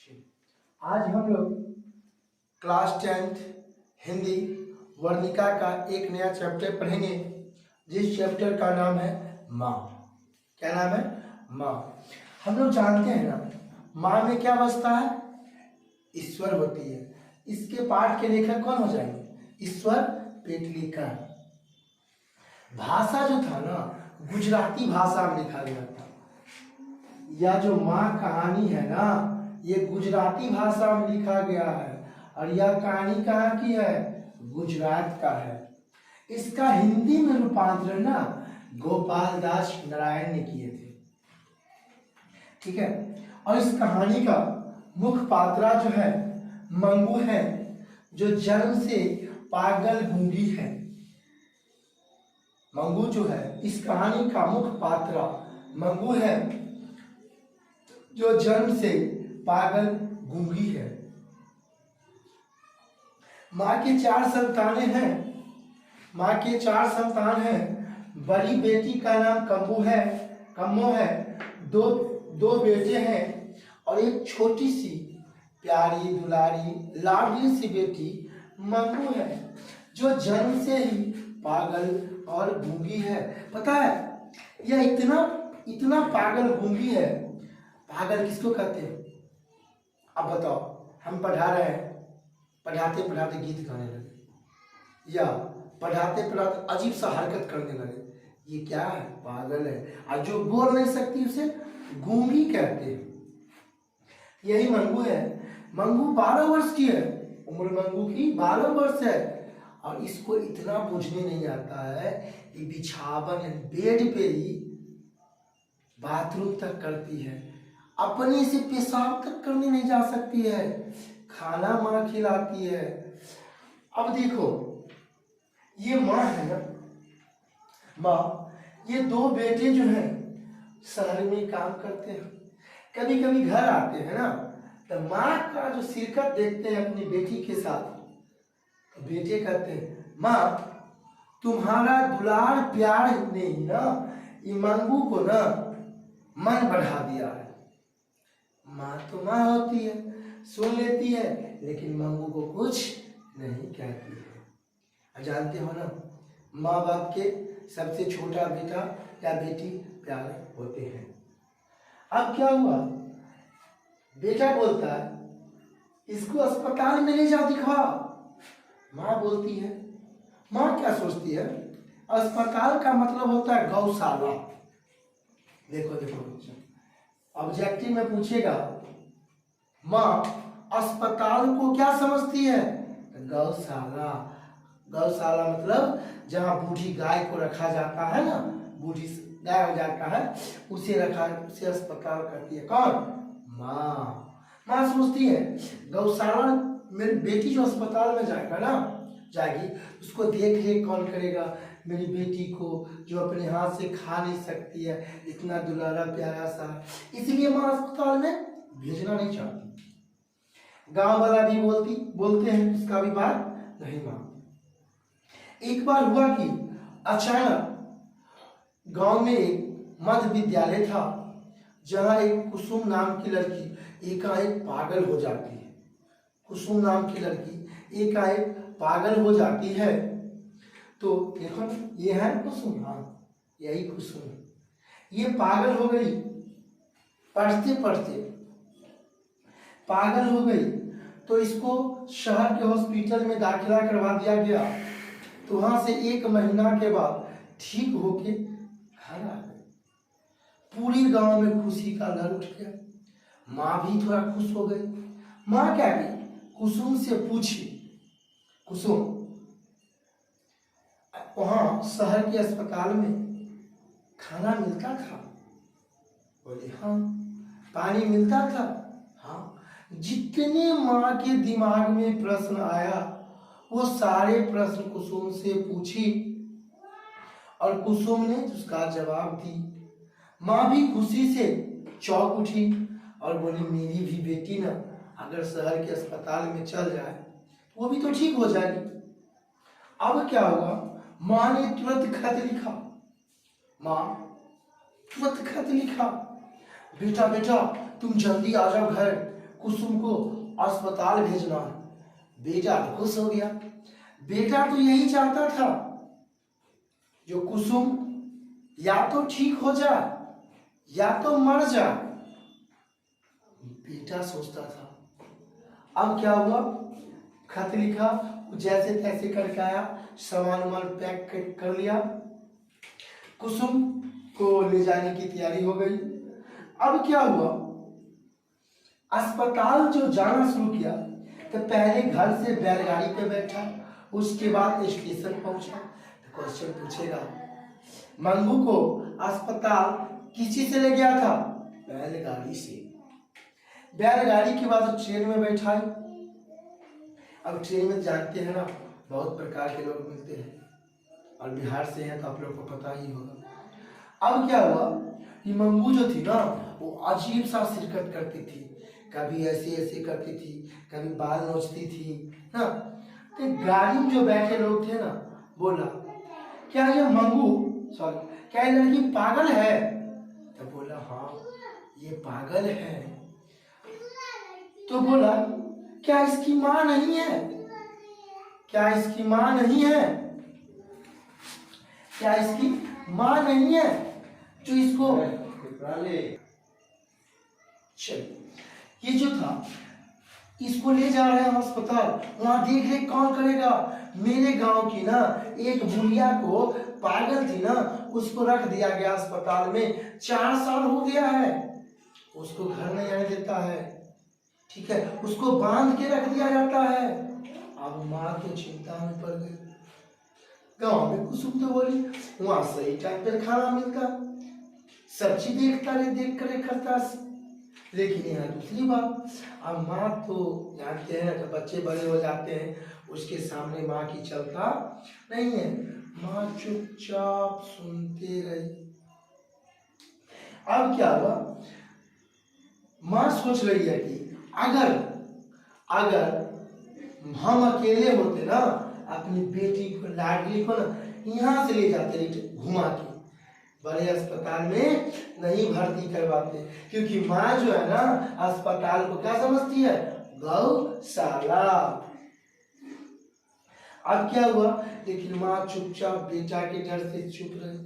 आज हम लोग क्लास 10th हिंदी वर्णिका का एक नया चैप्टर पढ़ेंगे, जिस चैप्टर का नाम है माँ। क्या नाम है? माँ। हम लोग जानते हैं ना, माँ में क्या बसता है? ईश्वर होती है। इसके पाठ के लेखक कौन हो जाएंगे? ईश्वर पेटलीकर। भाषा जो था ना, गुजराती भाषा में लिखा गया था। यह जो माँ कहानी है ना, ये गुजराती भाषा में लिखा गया है और यह कहानी कहाँ की है? गुजरात का है। इसका हिंदी में रूपांतरण ना गोपाल दास नारायण ने किए थे। ठीक है। और इस कहानी का मुख्य पात्रा जो है मंगू है, जो जन्म से पागल गूंगी है। मंगू जो है, इस कहानी का मुख्य पात्रा मंगू है, जो जन्म से पागल गूंगी है। माँ के 4 संतानें हैं। माँ के 4 संतान हैं। बड़ी बेटी का नाम कम्मो है। दो बेटे हैं और एक छोटी सी प्यारी दुलारी लाडली सी बेटी मंगू है, जो जन्म से ही पागल और गूंगी है। पता है, यह इतना पागल गूंगी है। पागल किसको कहते हैं? अब बताओ, हम पढ़ा रहे हैं, पढ़ाते पढ़ाते गीत गाने लगे या पढ़ाते पढ़ाते अजीब सा हरकत करने लगे, ये क्या है? पागल है। और जो बोल नहीं सकती उसे गूंगी कहते हैं। यही मंगू है। मंगू 12 वर्ष की है। उम्र मंगू की 12 वर्ष है और इसको इतना बुझने नहीं आता है कि बिछावन बेड पे ही बाथरूम तक करती है। अपने से पेशाब तक करने नहीं जा सकती है। खाना माँ खिलाती है। अब देखो, ये माँ है ना, माँ, ये 2 बेटे जो हैं शहर में काम करते हैं। कभी कभी घर आते हैं ना, तो माँ का जो शिरकत देखते हैं अपनी बेटी के साथ, तो बेटे कहते हैं, माँ, तुम्हारा दुलार प्यार ने ही ना ये मंगू को ना मन बढ़ा दिया है। माँ तो माँ होती है, सुन लेती है, लेकिन मंगू को कुछ नहीं कहती है। जानते हो ना, माँ बाप के सबसे छोटा बेटा या बेटी प्यारे होते हैं। अब क्या हुआ? बेटा बोलता है, इसको अस्पताल में ले जाओ, दिखा। माँ बोलती है, माँ क्या सोचती है? अस्पताल का मतलब होता है गौशाला। देखो ऑब्जेक्टिव में पूछेगा, माँ अस्पताल को क्या समझती है? गौशाला। गौशाला मतलब जहाँ बूढ़ी गाय को रखा जाता है ना, बूढ़ी गाय हो जाता है, उसे अस्पताल करती है कौन? माँ। माँ सोचती है गौशाला, मेरी बेटी जो अस्पताल में जाएगी, उसको देख रेख कौन करेगा? मेरी बेटी को जो अपने हाथ से खा नहीं सकती है, इतना दुलारा प्यारा सा, इसलिए माँ अस्पताल में भेजना नहीं चाहती। गांव वाला भी बोलते हैं, उसका भी बात नहीं माँ। एक बार हुआ कि अचानक गांव में एक मध्य विद्यालय था, जहां एक कुसुम नाम की लड़की एकाएक पागल हो जाती है। कुसुम नाम की लड़की एकाएक पागल हो जाती है। तो देखो, ये है कुसुम। हाँ, यही कुसुम है। ये पागल हो गई, पढ़ते पढ़ते पागल हो गई, तो इसको शहर के हॉस्पिटल में दाखिला करवा दिया गया। तो वहां से 1 महीना के बाद ठीक होके घर आ गए। पूरी गांव में खुशी का लहर उठ गया। माँ भी थोड़ा खुश हो गई। माँ क्या की? कुसुम से पूछी, कुसुम, वहां शहर के अस्पताल में खाना मिलता था? बोले हाँ। पानी मिलता था? हाँ। जितने माँ के दिमाग में प्रश्न आया, वो सारे प्रश्न कुसुम से पूछी और कुसुम ने उसका जवाब दी। माँ भी खुशी से चौंक उठी और बोली, मेरी भी बेटी ना अगर शहर के अस्पताल में चल जाए, वो भी तो ठीक हो जाएगी। अब क्या हुआ? माँ ने तुरंत खत लिखा। माँ तुरंत खत लिखा, बेटा बेटा तुम जल्दी आ जाओ घर, कुसुम को अस्पताल भेजना है। बेटा खुश हो गया। बेटा तो यही चाहता था जो कुसुम या तो ठीक हो जाए या तो मर जाए। बेटा सोचता था। अब क्या हुआ, खत लिखा, जैसे तैसे करके आया, सामान वामान पैक कर लिया, कुसुम को ले जाने की तैयारी हो गई। अब क्या हुआ, अस्पताल जो जाना शुरू किया तो पहले घर से बैलगाड़ी पे बैठा, उसके बाद स्टेशन पहुंचा। तो क्वेश्चन पूछेगा, मंगू को अस्पताल किसी से ले गया था? बैलगाड़ी से। बैलगाड़ी के बाद ट्रेन में बैठा। अब ट्रेन में जानते हैं ना, बहुत प्रकार के लोग मिलते हैं, और बिहार से हैं तो आप लोग को पता ही होगा। अब क्या हुआ, ये मंगू जो थी ना, वो अजीब सा शिरकत करती थी, कभी ऐसे ऐसे करती थी, कभी बाल नोचती थी ना। तो गाड़ी में जो बैठे लोग थे ना, बोला क्या ये मंगू, सॉरी, क्या ये लड़की पागल है? तो बोला हाँ ये पागल है। तो बोला क्या इसकी माँ नहीं है? क्या इसकी माँ नहीं है? क्या इसकी माँ नहीं है जो इसको? चल, ये जो था, इसको ले जा रहे हैं अस्पताल, वहां देख रेख कौन करेगा? मेरे गांव की ना एक बुढ़िया को, पागल थी ना, उसको रख दिया गया अस्पताल में, 4 साल हो गया है, उसको घर नहीं आने देता है, ठीक है, उसको बांध के रख दिया जाता है। अब माँ तो चिंता में पड़ गई। गांव में कुसुम तो बोली वहां सही टाइम पर खाना मिलता, सब्जी देख कर करता, लेकिन यहाँ दूसरी बात, अब माँ तो जानते हैं जब बच्चे बड़े हो जाते हैं, उसके सामने माँ की चलता नहीं है। माँ चुपचाप सुनते रही। अब क्या हुआ, माँ सोच रही है कि अगर हम अकेले होते ना, अपनी बेटी को, लाडली को ना यहाँ से ले जाते घुमा के, बड़े अस्पताल में नहीं भर्ती करवाते, क्योंकि माँ जो है ना अस्पताल को क्या समझती है? गौशाला। अब क्या हुआ, लेकिन माँ चुपचाप बेटा के डर से चुप रही।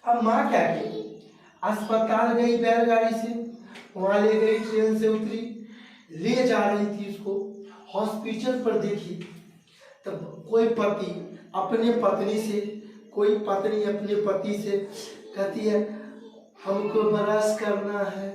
अब माँ क्या की, अस्पताल गई बैलगाड़ी से, वहां ले गई, ट्रेन से उतरी, ले जा रही थी उसको हॉस्पिटल पर। देखी तब कोई पति अपने पत्नी से, कोई पत्नी अपने पति से कहती है हमको ब्रश करना है,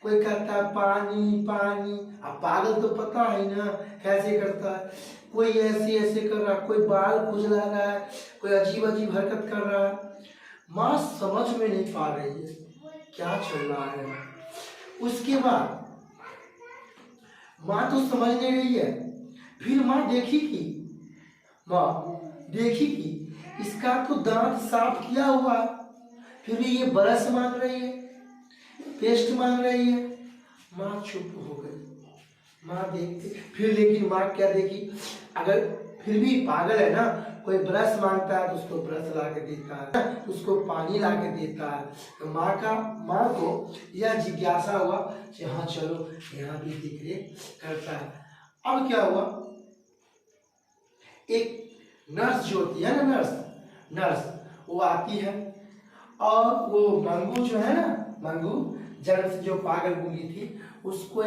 कोई कहता है पानी पानी। अब पागल तो पता है ना कैसे करता है, कोई ऐसे ऐसे कर रहा है, कोई बाल खुजला रहा है, कोई अजीब अजीब हरकत कर रहा है। माँ समझ में नहीं पा रही है क्या चल रहा है। उसके बाद माँ तो समझ नहीं रही है, फिर माँ देखी कि इसका तो दांत साफ किया हुआ, फिर भी ये ब्रश मांग रही है, पेस्ट मांग रही है। माँ चुप हो गई। माँ देखती फिर, लेकिन माँ क्या देखी, अगर फिर भी पागल है ना, कोई ब्रश मांगता है तो उसको ब्रश ला के देता है, उसको पानी ला के देता है। तो माँ को यह जिज्ञासा हुआ कि हाँ चलो यहाँ भी देख रेख करता है। अब क्या हुआ, एक नर्स जो होती है ना, नर्स वो आती है, और वो मंगू जो है ना, मंगू जन्म से जो पागल गुंगी थी, उसको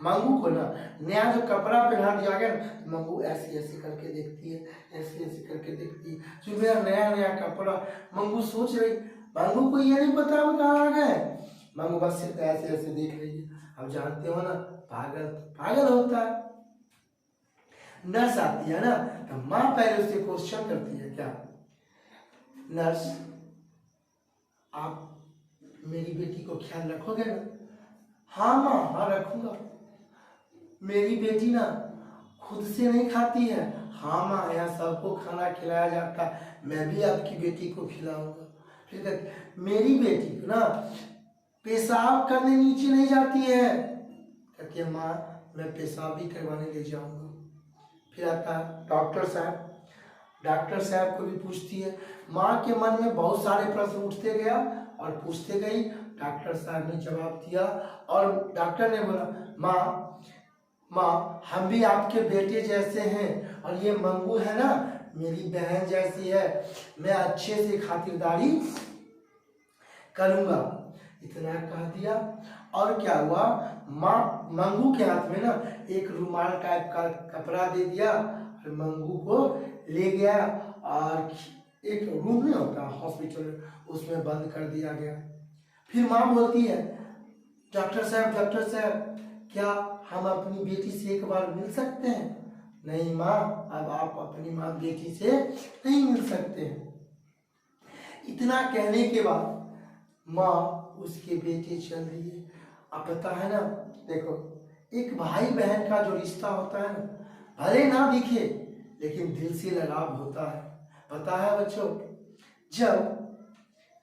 मंगू को ना नया जो कपड़ा पहना दिया गया ना, मंगू ऐसे ऐसे करके देखती है, ऐसे ऐसे करके देखती है, जो मेरा नया कपड़ा। मंगू सोच रही, मंगू को ये नहीं पता वो कहाँ आ गए, मंगू बस सिर्फ ऐसे ऐसे देख रही है। अब जानते हो ना, पागल होता है। नर्स आती है ना, तो माँ पहले उससे क्वेश्चन करती है, क्या नर्स आप मेरी बेटी को ख्याल रखोगे ना? हाँ माँ, हाँ रखूंगा। मेरी बेटी ना खुद से नहीं खाती है। हाँ माँ, यहाँ सबको खाना खिलाया जाता है, मैं भी आपकी बेटी को खिलाऊंगा। फिर कहती मेरी बेटी को ना पेशाब करने नीचे नहीं जाती है। कहती है माँ मैं पेशाब भी करवाने ले जाऊंगा। फिर आता डॉक्टर साहब को भी पूछती है। माँ के मन में बहुत सारे प्रश्न उठते गया और पूछते गई, डॉक्टर साहब ने जवाब दिया और डॉक्टर ने बोला, माँ हम भी आपके बेटे जैसे हैं और ये मंगू है ना मेरी बहन जैसी है, मैं अच्छे से खातिरदारी करूँगा। इतना कह दिया और क्या हुआ, माँ मंगू के हाथ में ना एक रुमाल टाइप का कपड़ा दे दिया और मंगू को ले गया और एक रूम नहीं होता हॉस्पिटल उसमें बंद कर दिया गया। फिर माँ बोलती है, डॉक्टर साहब क्या हम अपनी बेटी से एक बार मिल सकते हैं? नहीं माँ, अब आप अपनी माँ बेटी से नहीं मिल सकते हैं। इतना कहने के बाद माँ उसके बेटे चल रही है। अब पता है ना, देखो एक भाई बहन का जो रिश्ता होता है ना, भले ना दिखे लेकिन दिल से लगाव होता है। पता है बच्चों, जब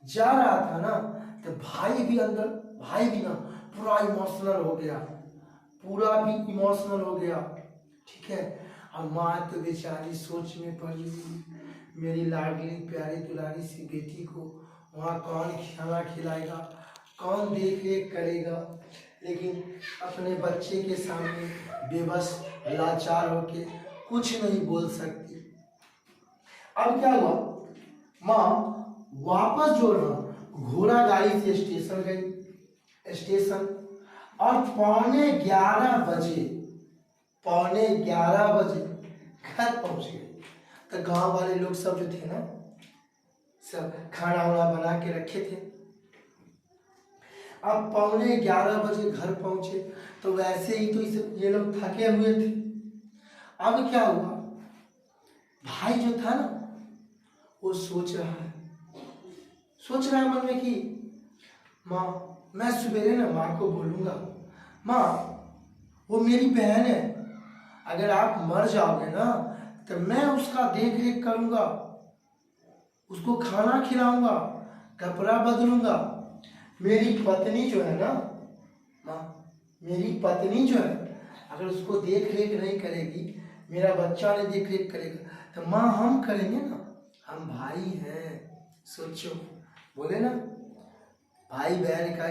जा रहा था ना तो भाई भी ना पूरा इमोशनल हो गया, ठीक है। और माँ तो बेचारी सोच में पड़ी हुई, मेरी लाडली प्यारी दुलारी सी बेटी को वहाँ कौन खाना खिलाएगा, कौन देख रेख करेगा। लेकिन अपने बच्चे के सामने बेबस लाचार होके कुछ नहीं बोल सकती। अब क्या हुआ, माँ वापस जो ना घोड़ा गाड़ी से स्टेशन गई और पौने 11 बजे घर पहुंच गए। तो गांव वाले लोग सब जो थे ना, सब खाना वाना बना के रखे थे। अब पौने 11 बजे घर पहुंचे तो वैसे ही तो ये लोग थके हुए थे। अब क्या हुआ, भाई जो था ना वो सोच रहा है मन में कि माँ मैं सवेरे ना माँ को बोलूँगा, माँ वो मेरी बहन है, अगर आप मर जाओगे ना तो मैं उसका देख रेख करूँगा, उसको खाना खिलाऊंगा, कपड़ा बदलूंगा। मेरी पत्नी जो है ना माँ, मेरी पत्नी जो है अगर उसको देख रेख नहीं करेगी, मेरा बच्चा नहीं देख रेख करेगा तो माँ हम करेंगे ना, हम भाई हैं। सोचो, बोले ना भाई बहन का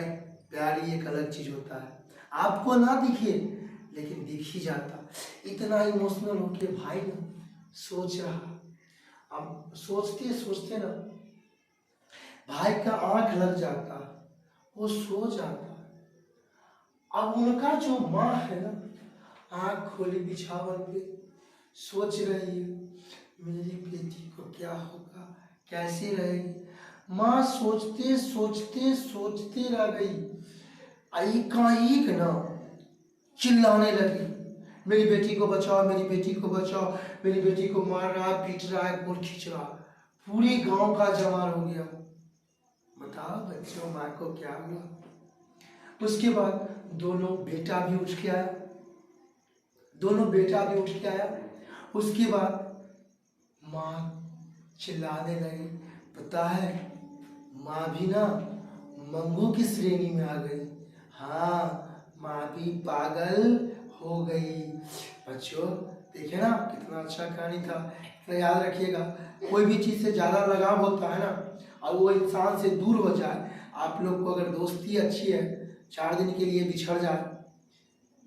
प्यार ही एक अलग चीज होता है, आपको ना दिखे लेकिन दिख ही जाता। इतना इमोशनल होके भाई ना सोच रहा। अब सोचते सोचते ना भाई का आंख लग जाता, वो सो जाता। अब उनका जो माँ है ना, आंख खोली बिछावन पे, सोच रही है मेरी बेटी को क्या होगा, कैसे रहेगी। माँ सोचते सोचते रह गई। एकाएक ना चिल्लाने लगी, मेरी बेटी को बचाओ, मेरी बेटी को बचाओ, मेरी बेटी को मार रहा है, पीट रहा है, गोड़ खींच रहा है। पूरे गांव का जमार हो गया। बताओ बच्चों, माँ को क्या हुआ। उसके बाद दोनों बेटा भी उठ के आया। उसके बाद माँ चिल्लाने लगी। पता है माँ भी ना मंगू की श्रेणी में आ गई। हाँ, माँ भी पागल हो गई। बच्चों देखे ना कितना अच्छा कहानी था। तो याद रखिएगा, कोई भी चीज़ से ज़्यादा लगाव होता है ना और वो इंसान से दूर हो जाए, आप लोग को अगर दोस्ती अच्छी है 4 दिन के लिए बिछड़ जाए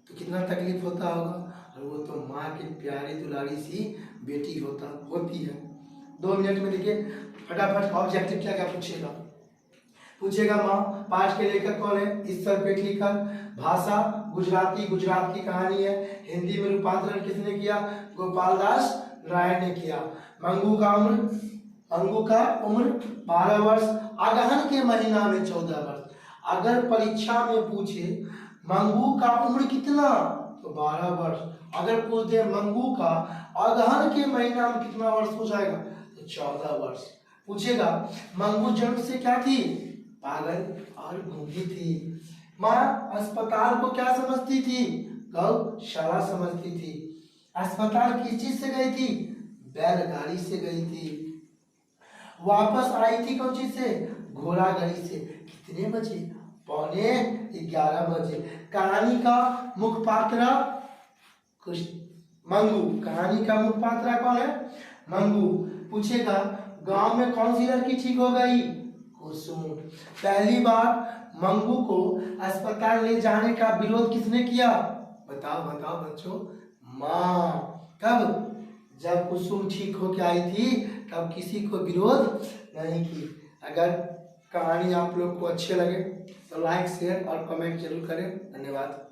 तो कितना तकलीफ होता होगा। और वो तो माँ की प्यारी दुलारी सी बेटी होती है। 2 मिनट में देखिए फटाफट ऑब्जेक्टिव क्या क्या पूछेगा। माँ पाठ के लेखक कौन है, ईश्वर पेटलीकर। भाषा गुजराती, गुजरात की कहानी है। हिंदी में रूपांतरण किसने किया, गोपाल दास राय ने किया। मंगू का उम्र 12 वर्ष, अगहन के महीना में 14 वर्ष। अगर परीक्षा में पूछे मंगू का उम्र कितना तो 12 वर्ष, अगर पूछ दे मंगू का अगहन के महीना में कितना वर्ष हो जाएगा तो 14 वर्ष पूछेगा। मंगू जन्म से क्या थी, पागल और गूंगी थी। माँ अस्पताल को क्या समझती थी, गौशाला समझती थी। अस्पताल किस चीज से गई थी, बैलगाड़ी से गई थी। वापस आई थी कौन चीज से, घोड़ा गाड़ी से। कितने बजे, पौने 11 बजे। कहानी का मुख्य पात्र मंगू। कहानी का मुख्य पात्र कौन है, मंगू। पूछेगा गांव में कौन सी लड़की ठीक हो गई, कुसुम। पहली बार मंगू को अस्पताल ले जाने का विरोध किसने किया? बताओ बताओ बच्चों। माँ। कब? जब कुसुम ठीक होके आई थी तब किसी को विरोध नहीं की। अगर कहानी आप लोग को अच्छे लगे तो लाइक शेयर और कमेंट जरूर करें। धन्यवाद।